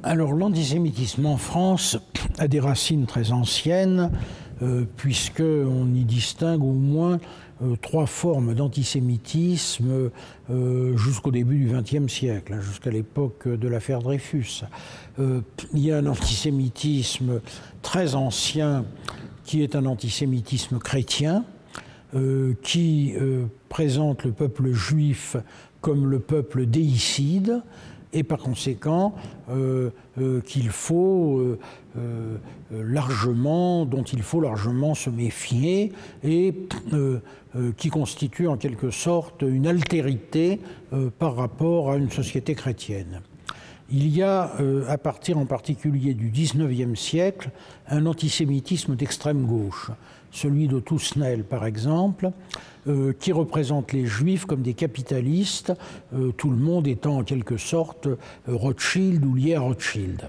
Alors l'antisémitisme en France a des racines très anciennes, puisqu'on y distingue au moins trois formes d'antisémitisme jusqu'au début du XXe siècle, jusqu'à l'époque de l'affaire Dreyfus. Il y a un antisémitisme très ancien qui est un antisémitisme chrétien, qui présente le peuple juif comme le peuple déicide, et par conséquent dont il faut largement se méfier, et qui constitue en quelque sorte une altérité par rapport à une société chrétienne. Il y a, à partir en particulier du XIXe siècle, un antisémitisme d'extrême gauche, celui de Thusnel par exemple, qui représente les Juifs comme des capitalistes, tout le monde étant en quelque sorte Rothschild ou lié à Rothschild.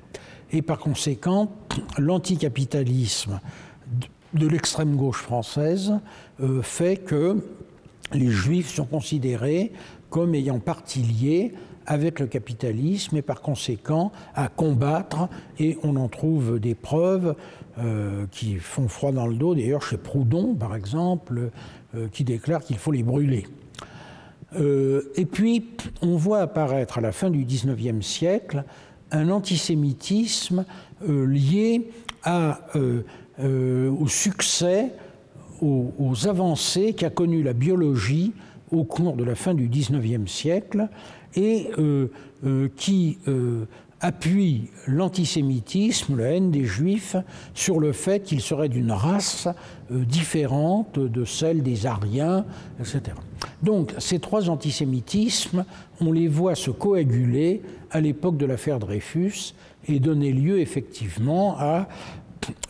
Et par conséquent, l'anticapitalisme de l'extrême gauche française fait que les Juifs sont considérés comme ayant partie liée avec le capitalisme et par conséquent à combattre, et on en trouve des preuves qui font froid dans le dos, d'ailleurs chez Proudhon par exemple, qui déclare qu'il faut les brûler. Et puis on voit apparaître à la fin du XIXe siècle un antisémitisme lié au succès, aux avancées qu'a connu la biologie au cours de la fin du XIXe siècle, et qui appuie l'antisémitisme, la haine des Juifs, sur le fait qu'ils seraient d'une race différente de celle des Aryens, etc. Donc ces trois antisémitismes, on les voit se coaguler à l'époque de l'affaire Dreyfus et donner lieu effectivement à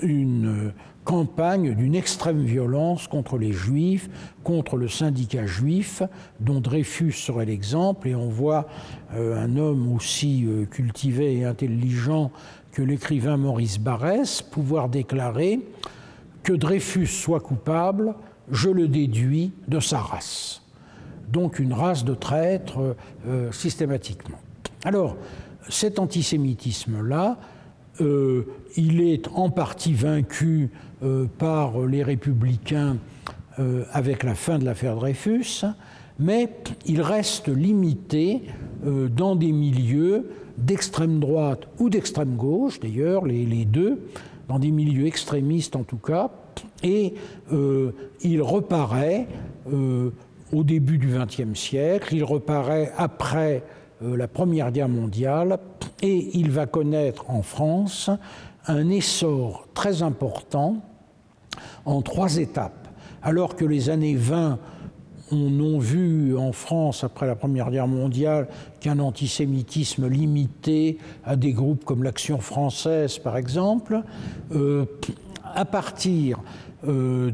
une campagne d'une extrême violence contre les Juifs, contre le syndicat juif, dont Dreyfus serait l'exemple, et on voit un homme aussi cultivé et intelligent que l'écrivain Maurice Barrès pouvoir déclarer que Dreyfus soit coupable, je le déduis de sa race. Donc une race de traîtres systématiquement. Alors, cet antisémitisme-là, il est en partie vaincu par les républicains avec la fin de l'affaire Dreyfus, mais il reste limité dans des milieux d'extrême droite ou d'extrême gauche, d'ailleurs les deux, dans des milieux extrémistes en tout cas, et il reparaît au début du XXe siècle, il reparaît après la Première Guerre mondiale, et il va connaître en France un essor très important en trois étapes. Alors que les années 20, on n'a vu en France, après la Première Guerre mondiale, qu'un antisémitisme limité à des groupes comme l'Action française, par exemple, à partir du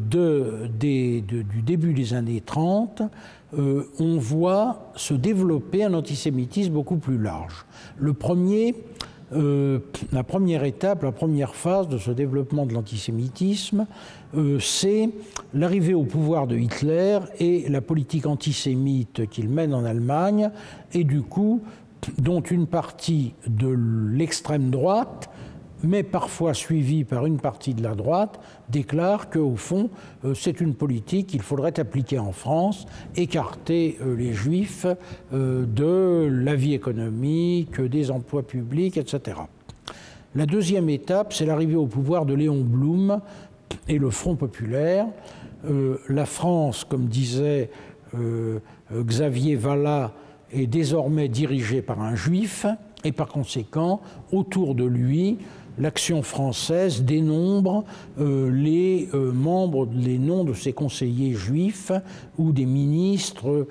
début des années 30, on voit se développer un antisémitisme beaucoup plus large. La première étape, la première phase de ce développement de l'antisémitisme, c'est l'arrivée au pouvoir de Hitler et la politique antisémite qu'il mène en Allemagne, et du coup, dont une partie de l'extrême droite, mais parfois suivie par une partie de la droite, déclare qu'au fond, c'est une politique qu'il faudrait appliquer en France, écarter les Juifs de la vie économique, des emplois publics, etc. La deuxième étape, c'est l'arrivée au pouvoir de Léon Blum et le Front populaire. La France, comme disait Xavier Vallat, est désormais dirigée par un Juif, et par conséquent, autour de lui, l'Action française dénombre les noms de ses conseillers juifs ou des ministres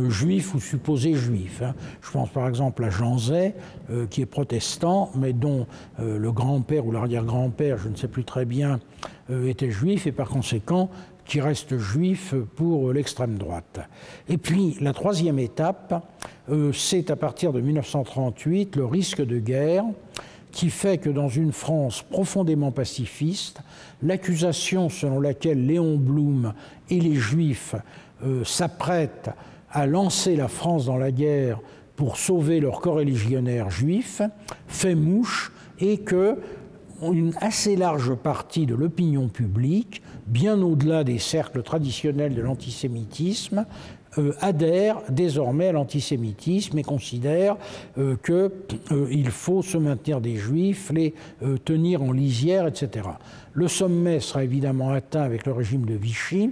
juifs ou supposés juifs. Je pense par exemple à Jean Zay, qui est protestant, mais dont le grand-père ou l'arrière-grand-père, je ne sais plus très bien, était juif, et par conséquent qui restent juifs pour l'extrême droite. Et puis la troisième étape, c'est à partir de 1938 le risque de guerre qui fait que dans une France profondément pacifiste, l'accusation selon laquelle Léon Blum et les Juifs s'apprêtent à lancer la France dans la guerre pour sauver leurs coreligionnaires juifs fait mouche et que une assez large partie de l'opinion publique, bien au-delà des cercles traditionnels de l'antisémitisme, adhère désormais à l'antisémitisme et considère qu'il faut se maintenir des Juifs, les tenir en lisière, etc. Le sommet sera évidemment atteint avec le régime de Vichy,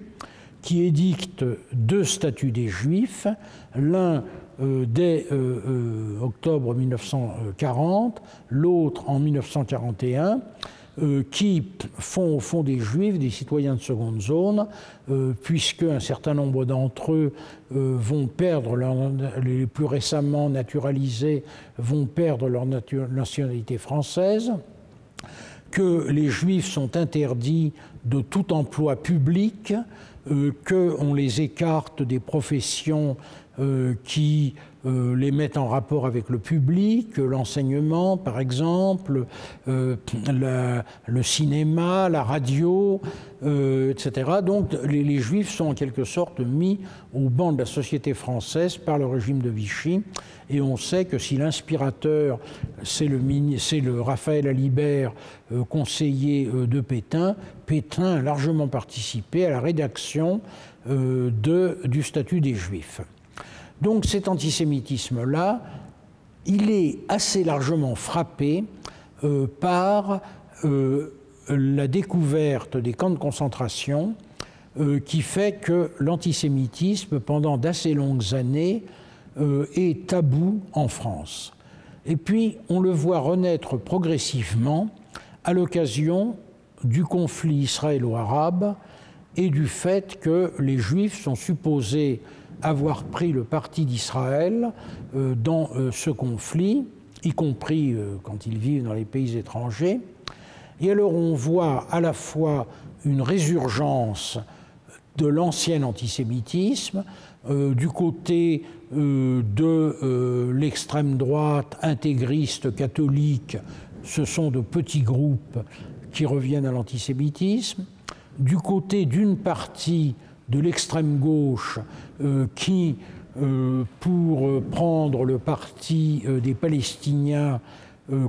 qui édicte 2 statuts des Juifs, l'un dès octobre 1940, l'autre en 1941, qui font au fond des Juifs des citoyens de seconde zone, puisque un certain nombre d'entre eux vont perdre les plus récemment naturalisés vont perdre leur nationalité française, que les Juifs sont interdits de tout emploi public, qu'on les écarte des professions qui les mettent en rapport avec le public, l'enseignement par exemple, le cinéma, la radio, etc. Donc les Juifs sont en quelque sorte mis au banc de la société française par le régime de Vichy. Et on sait que si l'inspirateur, c'est le Raphaël Alibert, conseiller de Pétain, Pétain a largement participé à la rédaction du statut des Juifs. Donc cet antisémitisme-là, il est assez largement frappé par la découverte des camps de concentration qui fait que l'antisémitisme, pendant d'assez longues années, est tabou en France. Et puis, on le voit renaître progressivement à l'occasion du conflit israélo-arabe et du fait que les Juifs sont supposés avoir pris le parti d'Israël dans ce conflit, y compris quand ils vivent dans les pays étrangers. Et alors on voit à la fois une résurgence de l'ancien antisémitisme, du côté de l'extrême droite intégriste catholique, ce sont de petits groupes qui reviennent à l'antisémitisme, du côté d'une partie de l'extrême gauche qui, pour prendre le parti des Palestiniens,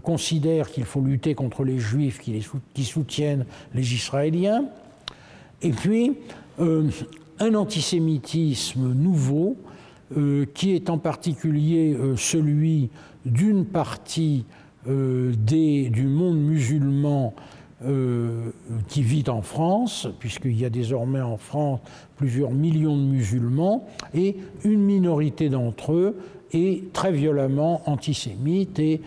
considère qu'il faut lutter contre les Juifs qui soutiennent les Israéliens, et puis un antisémitisme nouveau qui est en particulier celui d'une partie du monde musulman qui vit en France, puisqu'il y a désormais en France plusieurs millions de musulmans, et une minorité d'entre eux est très violemment antisémite, et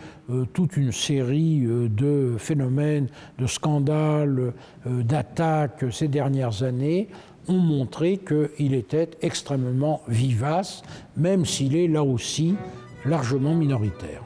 toute une série de phénomènes, de scandales, d'attaques ces dernières années ont montré qu'il était extrêmement vivace, même s'il est là aussi largement minoritaire.